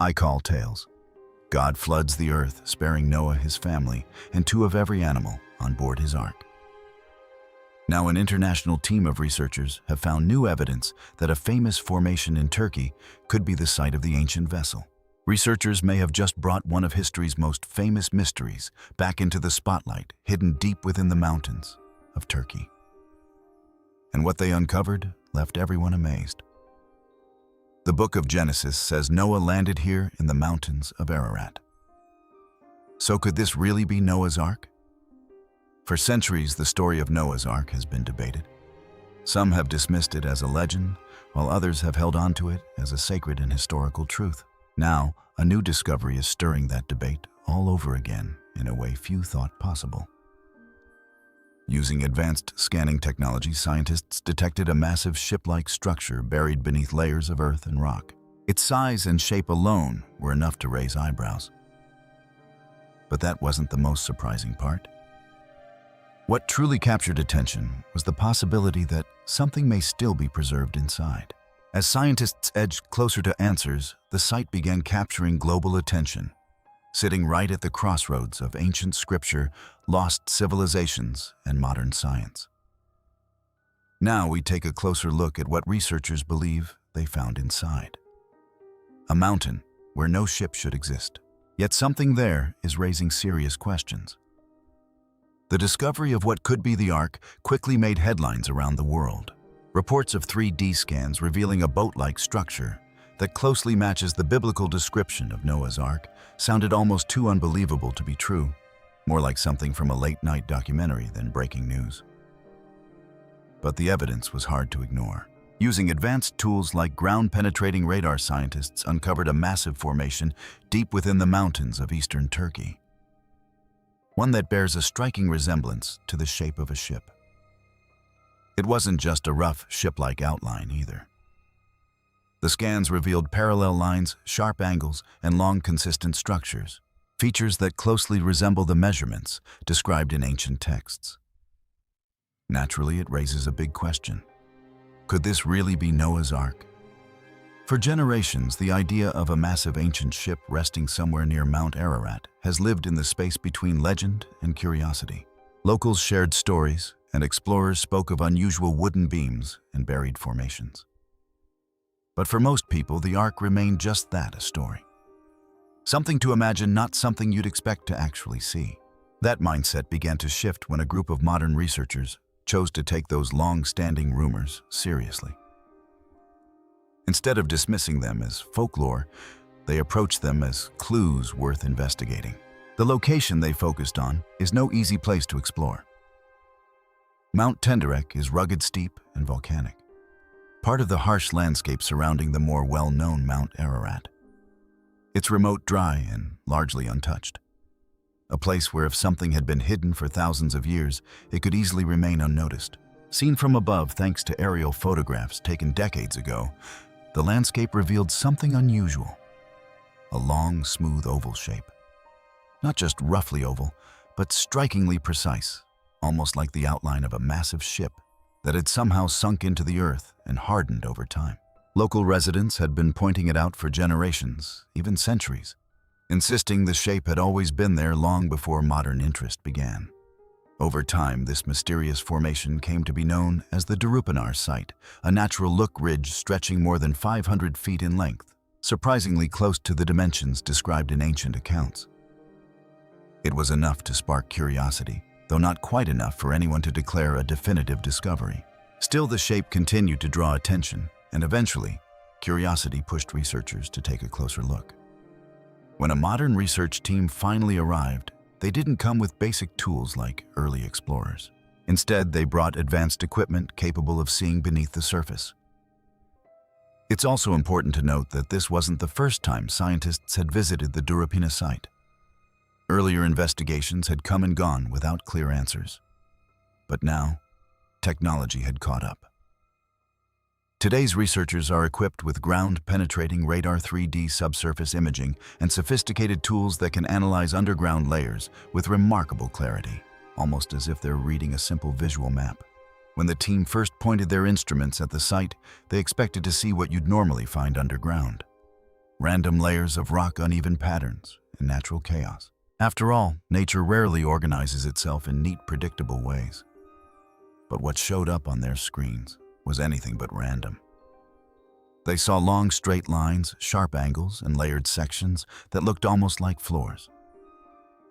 Ical tales. God floods the earth, sparing Noah, his family, and two of every animal on board his ark. Now an international team of researchers have found new evidence that a famous formation in Turkey could be the site of the ancient vessel. Researchers may have just brought one of history's most famous mysteries back into the spotlight, hidden deep within the mountains of Turkey. And what they uncovered left everyone amazed. The book of Genesis says Noah landed here in the mountains of Ararat. So could this really be Noah's Ark? For centuries, the story of Noah's Ark has been debated. Some have dismissed it as a legend, while others have held on to it as a sacred and historical truth. Now, a new discovery is stirring that debate all over again in a way few thought possible. Using advanced scanning technology, scientists detected a massive ship-like structure buried beneath layers of earth and rock. Its size and shape alone were enough to raise eyebrows. But that wasn't the most surprising part. What truly captured attention was the possibility that something may still be preserved inside. As scientists edged closer to answers, the site began capturing global attention. Sitting right at the crossroads of ancient scripture, lost civilizations, and modern science. Now we take a closer look at what researchers believe they found inside. A mountain where no ship should exist. Yet something there is raising serious questions. The discovery of what could be the Ark quickly made headlines around the world. Reports of 3D scans revealing a boat-like structure that closely matches the biblical description of Noah's Ark sounded almost too unbelievable to be true, more like something from a late-night documentary than breaking news. But the evidence was hard to ignore. Using advanced tools like ground-penetrating radar, scientists uncovered a massive formation deep within the mountains of eastern Turkey. One that bears a striking resemblance to the shape of a ship. It wasn't just a rough ship-like outline either. The scans revealed parallel lines, sharp angles, and long, consistent structures, features that closely resemble the measurements described in ancient texts. Naturally, it raises a big question. Could this really be Noah's Ark? For generations, the idea of a massive ancient ship resting somewhere near Mount Ararat has lived in the space between legend and curiosity. Locals shared stories, and explorers spoke of unusual wooden beams and buried formations. But for most people, the Ark remained just that, a story. Something to imagine, not something you'd expect to actually see. That mindset began to shift when a group of modern researchers chose to take those long-standing rumors seriously. Instead of dismissing them as folklore, they approached them as clues worth investigating. The location they focused on is no easy place to explore. Mount Tenderek is rugged, steep, and volcanic, part of the harsh landscape surrounding the more well-known Mount Ararat. It's remote, dry, and largely untouched. A place where if something had been hidden for thousands of years, it could easily remain unnoticed. Seen from above thanks to aerial photographs taken decades ago, the landscape revealed something unusual. A long, smooth oval shape. Not just roughly oval, but strikingly precise, almost like the outline of a massive ship that had somehow sunk into the earth and hardened over time. Local residents had been pointing it out for generations, even centuries, insisting the shape had always been there long before modern interest began. Over time, this mysterious formation came to be known as the Terrify site, a natural-look ridge stretching more than 500 feet in length, surprisingly close to the dimensions described in ancient accounts. It was enough to spark curiosity, though not quite enough for anyone to declare a definitive discovery. Still, the shape continued to draw attention, and eventually, curiosity pushed researchers to take a closer look. When a modern research team finally arrived, they didn't come with basic tools like early explorers. Instead, they brought advanced equipment capable of seeing beneath the surface. It's also important to note that this wasn't the first time scientists had visited the Terrify site. Earlier investigations had come and gone without clear answers. But now, technology had caught up. Today's researchers are equipped with ground-penetrating radar 3D subsurface imaging and sophisticated tools that can analyze underground layers with remarkable clarity, almost as if they're reading a simple visual map. When the team first pointed their instruments at the site, they expected to see what you'd normally find underground. random layers of rock, uneven patterns, and natural chaos. After all, nature rarely organizes itself in neat, predictable ways. But what showed up on their screens was anything but random. They saw long, straight lines, sharp angles, and layered sections that looked almost like floors.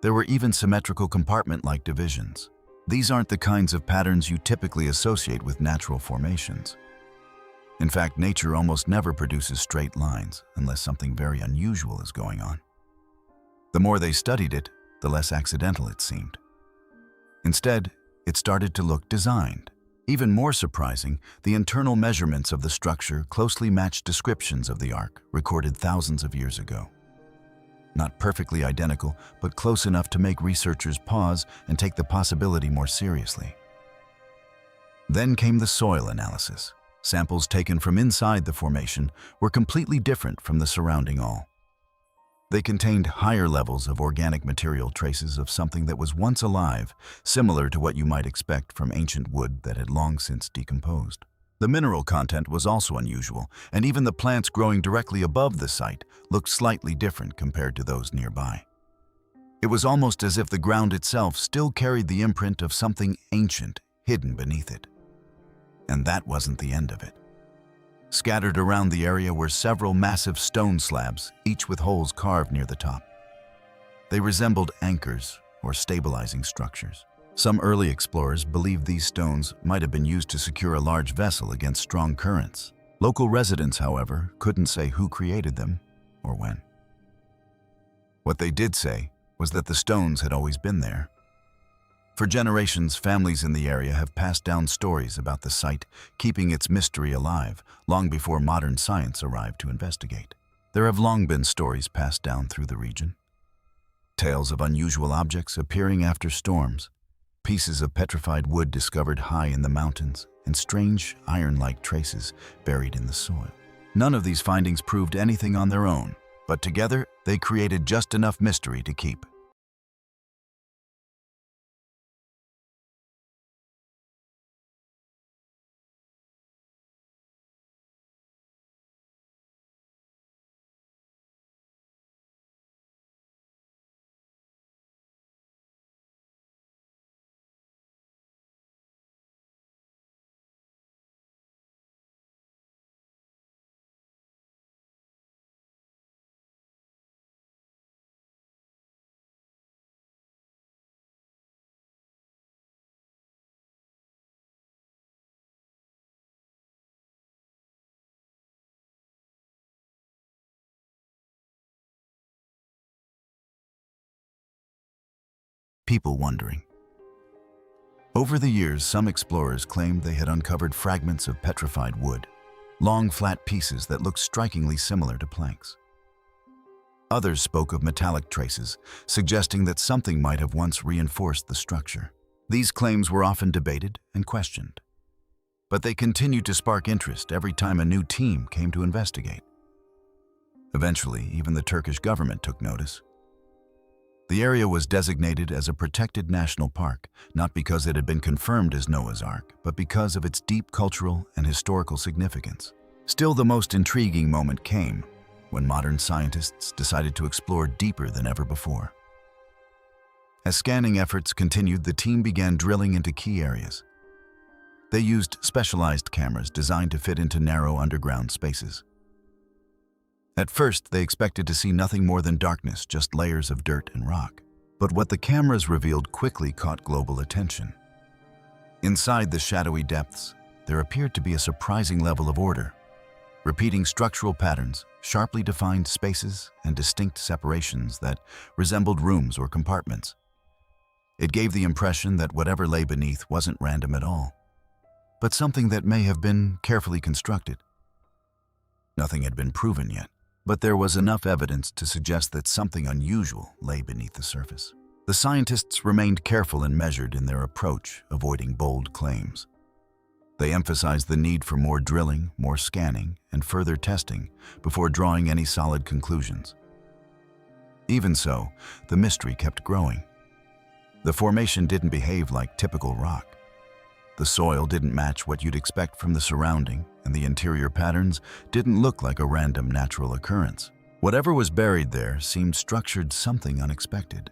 There were even symmetrical compartment-like divisions. These aren't the kinds of patterns you typically associate with natural formations. In fact, nature almost never produces straight lines unless something very unusual is going on. The more they studied it, the less accidental it seemed. Instead, it started to look designed. Even more surprising, the internal measurements of the structure closely matched descriptions of the ark recorded thousands of years ago. Not perfectly identical, but close enough to make researchers pause and take the possibility more seriously. Then came the soil analysis. Samples taken from inside the formation were completely different from the surrounding all. They contained higher levels of organic material, traces of something that was once alive, similar to what you might expect from ancient wood that had long since decomposed. The mineral content was also unusual, and even the plants growing directly above the site looked slightly different compared to those nearby. It was almost as if the ground itself still carried the imprint of something ancient hidden beneath it. And that wasn't the end of it. Scattered around the area were several massive stone slabs, each with holes carved near the top. They resembled anchors or stabilizing structures. Some early explorers believed these stones might have been used to secure a large vessel against strong currents. Local residents, however, couldn't say who created them or when. What they did say was that the stones had always been there. For generations, families in the area have passed down stories about the site, keeping its mystery alive long before modern science arrived to investigate. There have long been stories passed down through the region. Tales of unusual objects appearing after storms, pieces of petrified wood discovered high in the mountains, and strange iron-like traces buried in the soil. None of these findings proved anything on their own, but together they created just enough mystery to keep. People wondering. Over the years, some explorers claimed they had uncovered fragments of petrified wood, long flat pieces that looked strikingly similar to planks. Others spoke of metallic traces, suggesting that something might have once reinforced the structure. These claims were often debated and questioned, but they continued to spark interest every time a new team came to investigate. Eventually, even the Turkish government took notice. The area was designated as a protected national park, not because it had been confirmed as Noah's Ark, but because of its deep cultural and historical significance. Still, the most intriguing moment came when modern scientists decided to explore deeper than ever before. As scanning efforts continued, the team began drilling into key areas. They used specialized cameras designed to fit into narrow underground spaces. At first, they expected to see nothing more than darkness, just layers of dirt and rock. But what the cameras revealed quickly caught global attention. Inside the shadowy depths, there appeared to be a surprising level of order. Repeating structural patterns, sharply defined spaces, and distinct separations that resembled rooms or compartments. It gave the impression that whatever lay beneath wasn't random at all, but something that may have been carefully constructed. Nothing had been proven yet, but there was enough evidence to suggest that something unusual lay beneath the surface. The scientists remained careful and measured in their approach, avoiding bold claims. They emphasized the need for more drilling, more scanning, and further testing before drawing any solid conclusions. Even so, the mystery kept growing. The formation didn't behave like typical rock. The soil didn't match what you'd expect from the surrounding, and the interior patterns didn't look like a random natural occurrence. Whatever was buried there seemed structured something unexpected,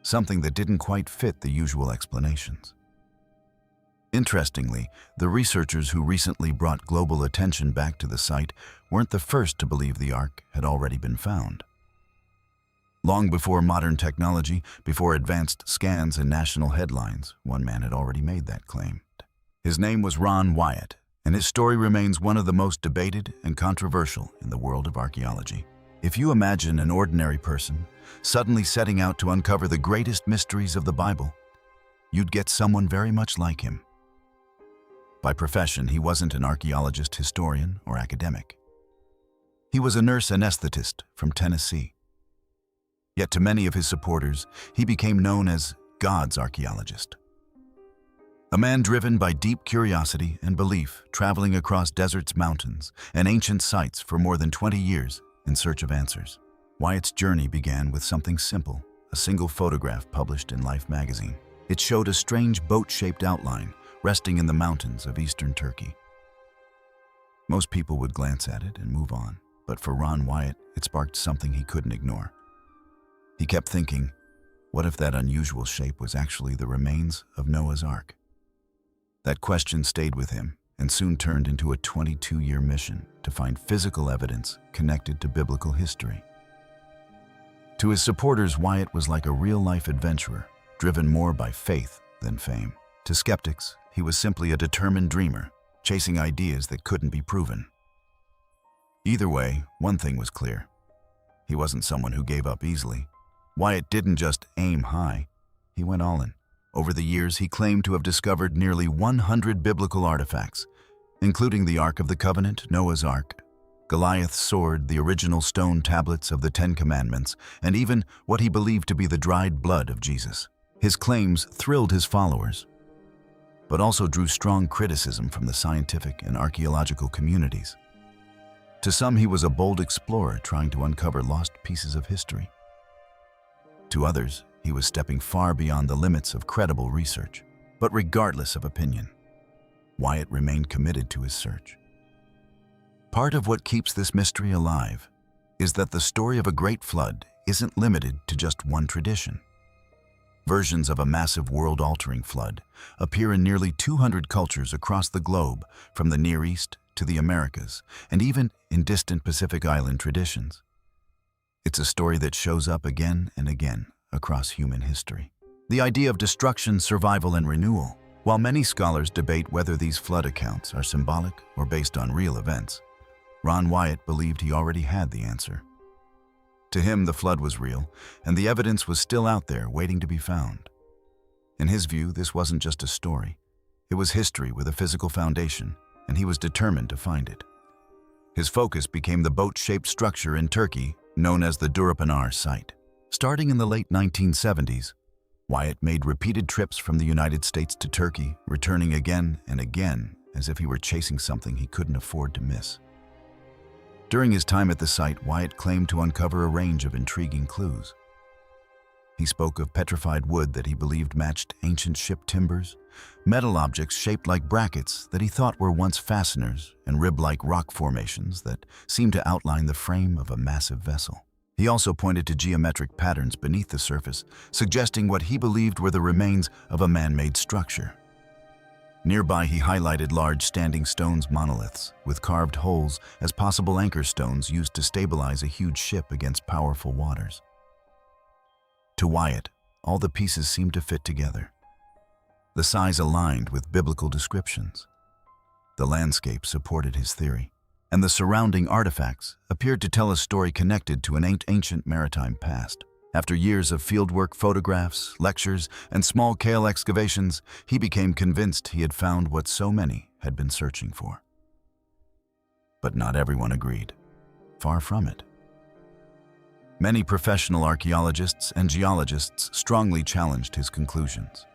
something that didn't quite fit the usual explanations. Interestingly, the researchers who recently brought global attention back to the site weren't the first to believe the Ark had already been found. Long before modern technology, before advanced scans and national headlines, one man had already made that claim. His name was Ron Wyatt, and his story remains one of the most debated and controversial in the world of archaeology. If you imagine an ordinary person suddenly setting out to uncover the greatest mysteries of the Bible, you'd get someone very much like him. By profession, he wasn't an archaeologist, historian, or academic. He was a nurse anesthetist from Tennessee. Yet to many of his supporters, he became known as God's archaeologist. A man driven by deep curiosity and belief, traveling across deserts, mountains, and ancient sites for more than 20 years in search of answers. Wyatt's journey began with something simple, a single photograph published in Life magazine. It showed a strange boat-shaped outline resting in the mountains of eastern Turkey. Most people would glance at it and move on, but for Ron Wyatt, it sparked something he couldn't ignore. He kept thinking, what if that unusual shape was actually the remains of Noah's Ark? That question stayed with him and soon turned into a 22-year mission to find physical evidence connected to biblical history. To his supporters, Wyatt was like a real-life adventurer, driven more by faith than fame. To skeptics, he was simply a determined dreamer, chasing ideas that couldn't be proven. Either way, one thing was clear. He wasn't someone who gave up easily. Wyatt didn't just aim high, he went all in. Over the years, he claimed to have discovered nearly 100 biblical artifacts, including the Ark of the Covenant, Noah's Ark, Goliath's sword, the original stone tablets of the Ten Commandments, and even what he believed to be the dried blood of Jesus. His claims thrilled his followers, but also drew strong criticism from the scientific and archaeological communities. To some, he was a bold explorer trying to uncover lost pieces of history. To others, he was stepping far beyond the limits of credible research. But regardless of opinion, Wyatt remained committed to his search. Part of what keeps this mystery alive is that the story of a great flood isn't limited to just one tradition. Versions of a massive world-altering flood appear in nearly 200 cultures across the globe, from the Near East to the Americas, and even in distant Pacific Island traditions. It's a story that shows up again and again across human history. The idea of destruction, survival, and renewal. While many scholars debate whether these flood accounts are symbolic or based on real events, Ron Wyatt believed he already had the answer. To him, the flood was real, and the evidence was still out there waiting to be found. In his view, this wasn't just a story. It was history with a physical foundation, and he was determined to find it. His focus became the boat-shaped structure in Turkey known as the Ararat site. Starting in the late 1970s, Wyatt made repeated trips from the United States to Turkey, returning again and again as if he were chasing something he couldn't afford to miss. During his time at the site, Wyatt claimed to uncover a range of intriguing clues. He spoke of petrified wood that he believed matched ancient ship timbers, metal objects shaped like brackets that he thought were once fasteners, and rib-like rock formations that seemed to outline the frame of a massive vessel. He also pointed to geometric patterns beneath the surface, suggesting what he believed were the remains of a man-made structure. Nearby, he highlighted large standing stones monoliths with carved holes as possible anchor stones used to stabilize a huge ship against powerful waters. To Wyatt, all the pieces seemed to fit together. The size aligned with biblical descriptions. The landscape supported his theory, and the surrounding artifacts appeared to tell a story connected to an ancient maritime past. After years of fieldwork, photographs, lectures, and small-scale excavations, he became convinced he had found what so many had been searching for. But not everyone agreed. Far from it. Many professional archaeologists and geologists strongly challenged his conclusions.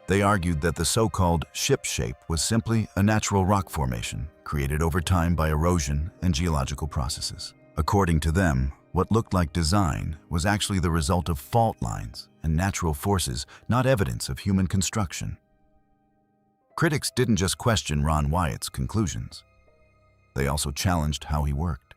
They argued that the so-called ship shape was simply a natural rock formation created over time by erosion and geological processes. According to them, what looked like design was actually the result of fault lines and natural forces, not evidence of human construction. Critics didn't just question Ron Wyatt's conclusions. They also challenged how he worked.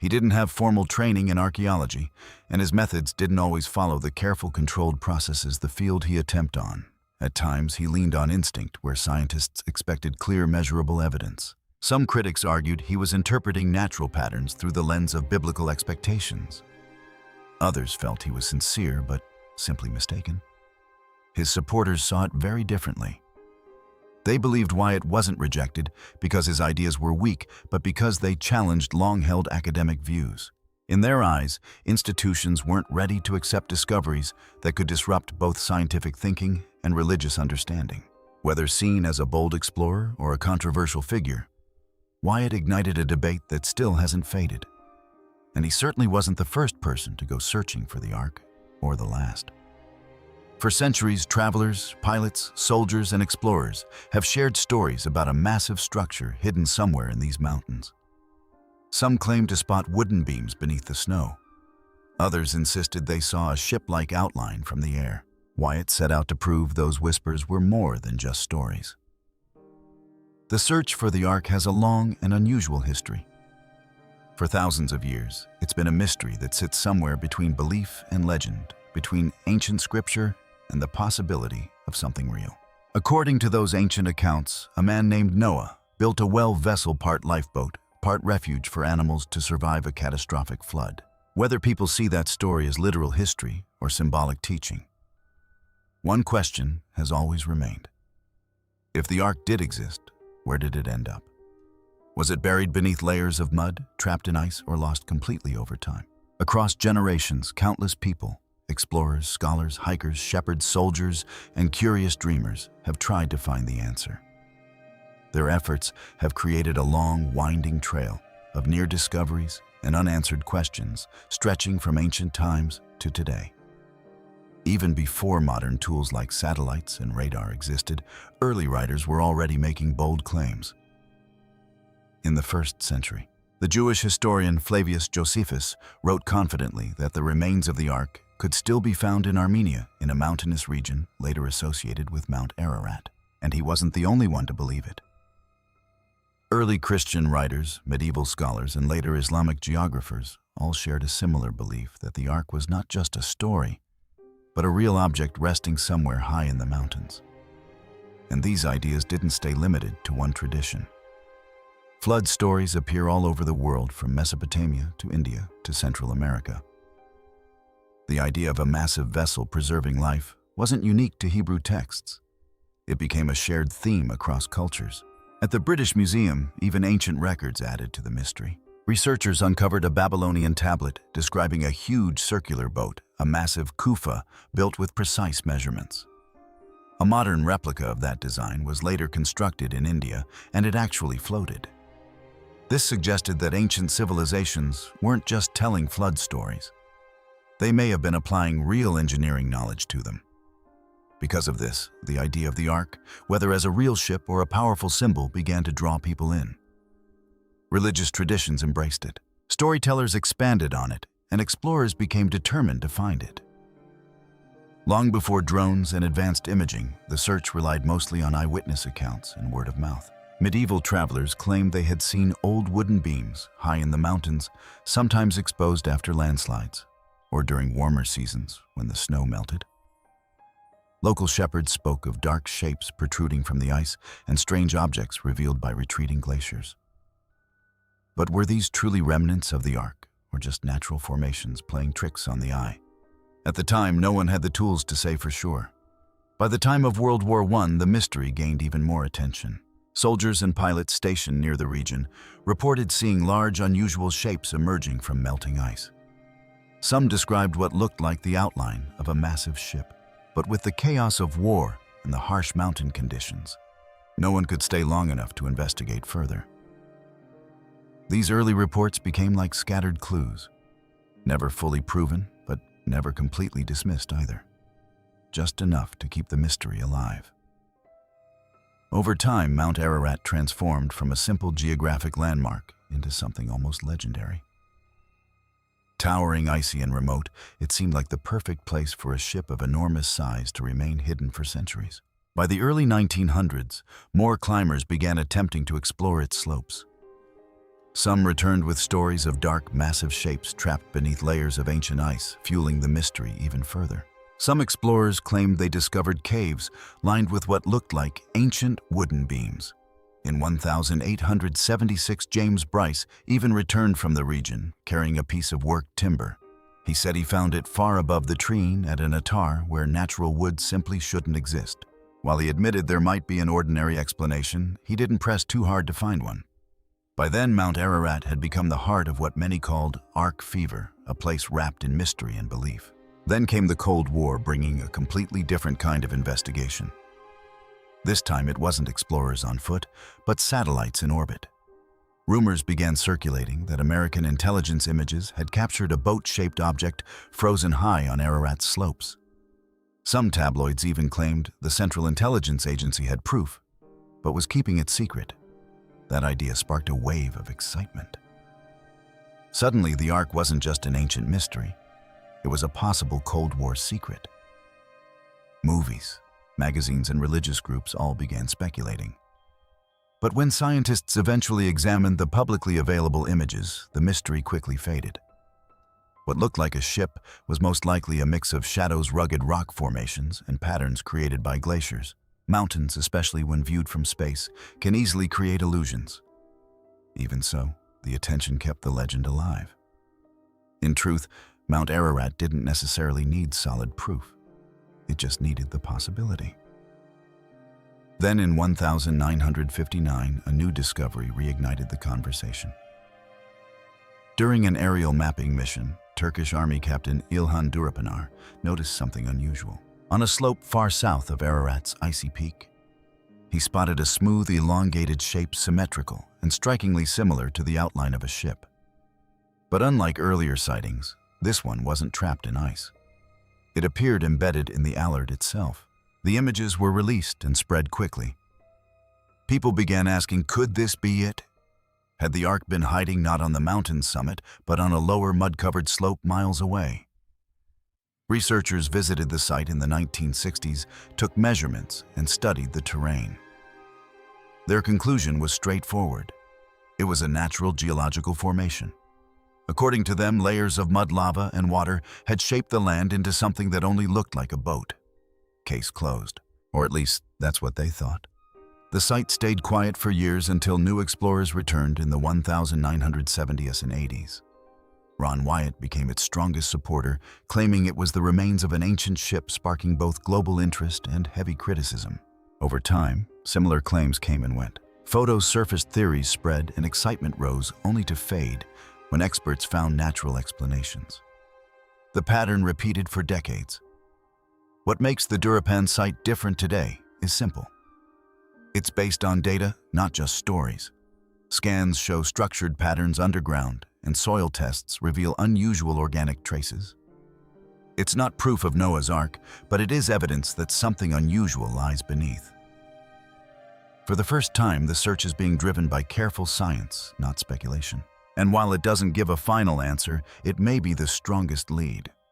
He didn't have formal training in archaeology, and his methods didn't always follow the careful, controlled processes the field he attempted on. At times, he leaned on instinct where scientists expected clear, measurable evidence. Some critics argued he was interpreting natural patterns through the lens of biblical expectations. Others felt he was sincere, but simply mistaken. His supporters saw it very differently. They believed Wyatt wasn't rejected because his ideas were weak, but because they challenged long-held academic views. In their eyes, institutions weren't ready to accept discoveries that could disrupt both scientific thinking and religious understanding. Whether seen as a bold explorer or a controversial figure, Wyatt ignited a debate that still hasn't faded. And he certainly wasn't the first person to go searching for the Ark, or the last. For centuries, travelers, pilots, soldiers, and explorers have shared stories about a massive structure hidden somewhere in these mountains. Some claimed to spot wooden beams beneath the snow. Others insisted they saw a ship-like outline from the air. Wyatt set out to prove those whispers were more than just stories. The search for the Ark has a long and unusual history. For thousands of years, it's been a mystery that sits somewhere between belief and legend, between ancient scripture and the possibility of something real. According to those ancient accounts, a man named Noah built a well-vessel, part lifeboat, part refuge for animals to survive a catastrophic flood. Whether people see that story as literal history or symbolic teaching, one question has always remained. If the Ark did exist, where did it end up? Was it buried beneath layers of mud, trapped in ice, or lost completely over time? Across generations, countless people, explorers, scholars, hikers, shepherds, soldiers, and curious dreamers have tried to find the answer. Their efforts have created a long, winding trail of near discoveries and unanswered questions stretching from ancient times to today. Even before modern tools like satellites and radar existed, early writers were already making bold claims. In the 1st century, the Jewish historian Flavius Josephus wrote confidently that the remains of the Ark could still be found in Armenia, in a mountainous region later associated with Mount Ararat, and he wasn't the only one to believe it. Early Christian writers, medieval scholars, and later Islamic geographers all shared a similar belief that the Ark was not just a story, but a real object resting somewhere high in the mountains. And these ideas didn't stay limited to one tradition. Flood stories appear all over the world, from Mesopotamia to India to Central America. The idea of a massive vessel preserving life wasn't unique to Hebrew texts. It became a shared theme across cultures. At the British Museum, even ancient records added to the mystery. Researchers uncovered a Babylonian tablet describing a huge circular boat, a massive kufa built with precise measurements. A modern replica of that design was later constructed in India, and it actually floated. This suggested that ancient civilizations weren't just telling flood stories. They may have been applying real engineering knowledge to them. Because of this, the idea of the Ark, whether as a real ship or a powerful symbol, began to draw people in. Religious traditions embraced it. Storytellers expanded on it, and explorers became determined to find it. Long before drones and advanced imaging, the search relied mostly on eyewitness accounts and word of mouth. Medieval travelers claimed they had seen old wooden beams high in the mountains, sometimes exposed after landslides, or during warmer seasons when the snow melted. Local shepherds spoke of dark shapes protruding from the ice and strange objects revealed by retreating glaciers. But were these truly remnants of the Ark, or just natural formations playing tricks on the eye? At the time, no one had the tools to say for sure. By the time of World War I, the mystery gained even more attention. Soldiers and pilots stationed near the region reported seeing large, unusual shapes emerging from melting ice. Some described what looked like the outline of a massive ship, but with the chaos of war and the harsh mountain conditions, no one could stay long enough to investigate further. These early reports became like scattered clues, never fully proven, but never completely dismissed either. Just enough to keep the mystery alive. Over time, Mount Ararat transformed from a simple geographic landmark into something almost legendary. Towering, icy, and remote, it seemed like the perfect place for a ship of enormous size to remain hidden for centuries. By the early 1900s, more climbers began attempting to explore its slopes. Some returned with stories of dark, massive shapes trapped beneath layers of ancient ice, fueling the mystery even further. Some explorers claimed they discovered caves lined with what looked like ancient wooden beams. In 1876, James Bryce even returned from the region, carrying a piece of worked timber. He said he found it far above the treen at an attar where natural wood simply shouldn't exist. While he admitted there might be an ordinary explanation, he didn't press too hard to find one. By then, Mount Ararat had become the heart of what many called Ark fever, a place wrapped in mystery and belief. Then came the Cold War, bringing a completely different kind of investigation. This time it wasn't explorers on foot, but satellites in orbit. Rumors began circulating that American intelligence images had captured a boat-shaped object frozen high on Ararat's slopes. Some tabloids even claimed the Central Intelligence Agency had proof, but was keeping it secret. That idea sparked a wave of excitement. Suddenly, the Ark wasn't just an ancient mystery. It was a possible Cold War secret. Movies, magazines, and religious groups all began speculating. But when scientists eventually examined the publicly available images, the mystery quickly faded. What looked like a ship was most likely a mix of shadows, rugged rock formations, and patterns created by glaciers. Mountains, especially when viewed from space, can easily create illusions. Even so, the attention kept the legend alive. In truth, Mount Ararat didn't necessarily need solid proof. It just needed the possibility. Then in 1959, a new discovery reignited the conversation. During an aerial mapping mission, Turkish Army Captain İlhan Durapınar noticed something unusual. On a slope far south of Ararat's icy peak, he spotted a smooth, elongated shape symmetrical and strikingly similar to the outline of a ship. But unlike earlier sightings, this one wasn't trapped in ice. It appeared embedded in the Ararat itself. The images were released and spread quickly. People began asking, could this be it? Had the Ark been hiding not on the mountain's summit, but on a lower mud-covered slope miles away? Researchers visited the site in the 1960s, took measurements, and studied the terrain. Their conclusion was straightforward. It was a natural geological formation. According to them, layers of mud, lava, and water had shaped the land into something that only looked like a boat. Case closed. Or at least, that's what they thought. The site stayed quiet for years until new explorers returned in the 1970s and 80s. Ron Wyatt became its strongest supporter, claiming it was the remains of an ancient ship, sparking both global interest and heavy criticism. Over time, similar claims came and went. Photos surfaced, theories spread, and excitement rose, only to fade when experts found natural explanations. The pattern repeated for decades. What makes the Durapınar site different today is simple. It's based on data, not just stories. Scans show structured patterns underground, and soil tests reveal unusual organic traces. It's not proof of Noah's Ark, but it is evidence that something unusual lies beneath. For the first time, the search is being driven by careful science, not speculation. And while it doesn't give a final answer, it may be the strongest lead.